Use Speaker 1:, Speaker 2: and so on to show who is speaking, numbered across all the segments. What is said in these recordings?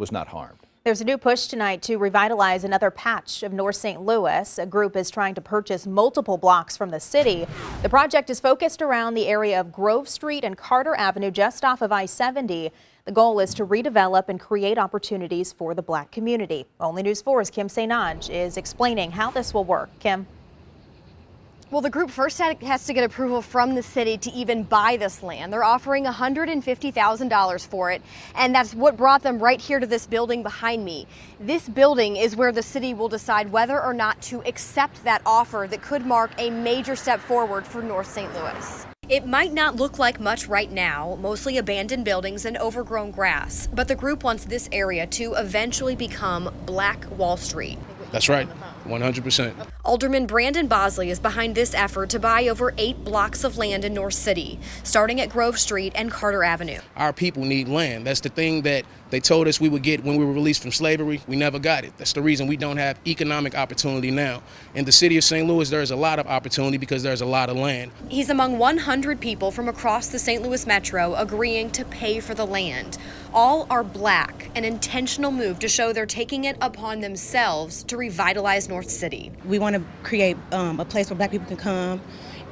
Speaker 1: was not harmed.
Speaker 2: There's a new push tonight to revitalize another patch of North St. Louis. A group is trying to purchase multiple blocks from the city. The project is focused around the area of Grove Street and Carter Avenue just off of I-70. The goal is to redevelop and create opportunities for the Black community. Only News 4's Kim St. is explaining how this will work. Kim.
Speaker 3: Well, the group first has to get approval from the city to even buy this land. They're offering $150,000 for it, and that's what brought them right here to this building behind me. This building is where the city will decide whether or not to accept that offer that could mark a major step forward for North St. Louis. It might not look like much right now, mostly abandoned buildings and overgrown grass, but the group wants this area to eventually become Black Wall Street.
Speaker 4: That's right, 100%.
Speaker 3: Alderman Brandon Bosley is behind this effort to buy over 8 blocks of land in North City, starting at Grove Street and Carter Avenue.
Speaker 4: Our people need land. That's the thing that they told us we would get when we were released from slavery. We never got it. That's the reason we don't have economic opportunity now. In the city of St. Louis, there's a lot of opportunity because there's a lot of land.
Speaker 3: He's among 100 people from across the St. Louis metro agreeing to pay for the land. All are Black, an intentional move to show they're taking it upon themselves to revitalize North City.
Speaker 5: We want to create a place where Black people can come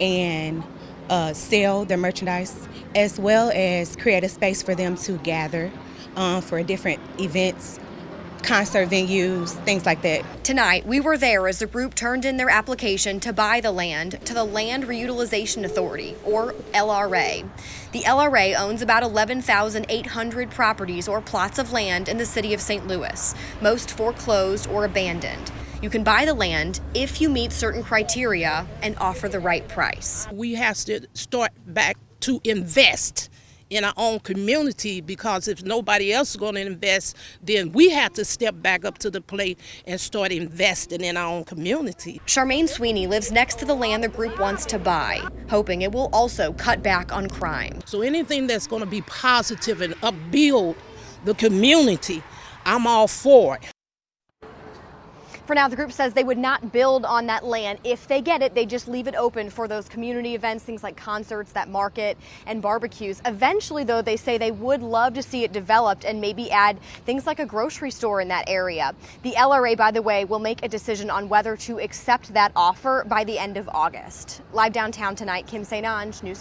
Speaker 5: and sell their merchandise, as well as create a space for them to gather for different events, concert venues, things like that.
Speaker 3: Tonight, we were there as the group turned in their application to buy the land to the Land Reutilization Authority, or LRA. The LRA owns about 11,800 properties or plots of land in the city of St. Louis, most foreclosed or abandoned. You can buy the land if you meet certain criteria and offer the right price.
Speaker 6: We have to start back to invest in our own community, because if nobody else is going to invest, then we have to step back up to the plate and start investing in our own community.
Speaker 3: CHARMAINE SWINNEY lives next to the land the group wants to buy, hoping it will also cut back on crime.
Speaker 6: So anything that's going to be positive and upbuild the community, I'm all for it.
Speaker 3: For now, the group says they would not build on that land. If they get it, they just leave it open for those community events, things like concerts, that market, and barbecues. Eventually, though, they say they would love to see it developed and maybe add things like a grocery store in that area. The LRA, by the way, will make a decision on whether to accept that offer by the end of August. Live downtown tonight, Kim St. News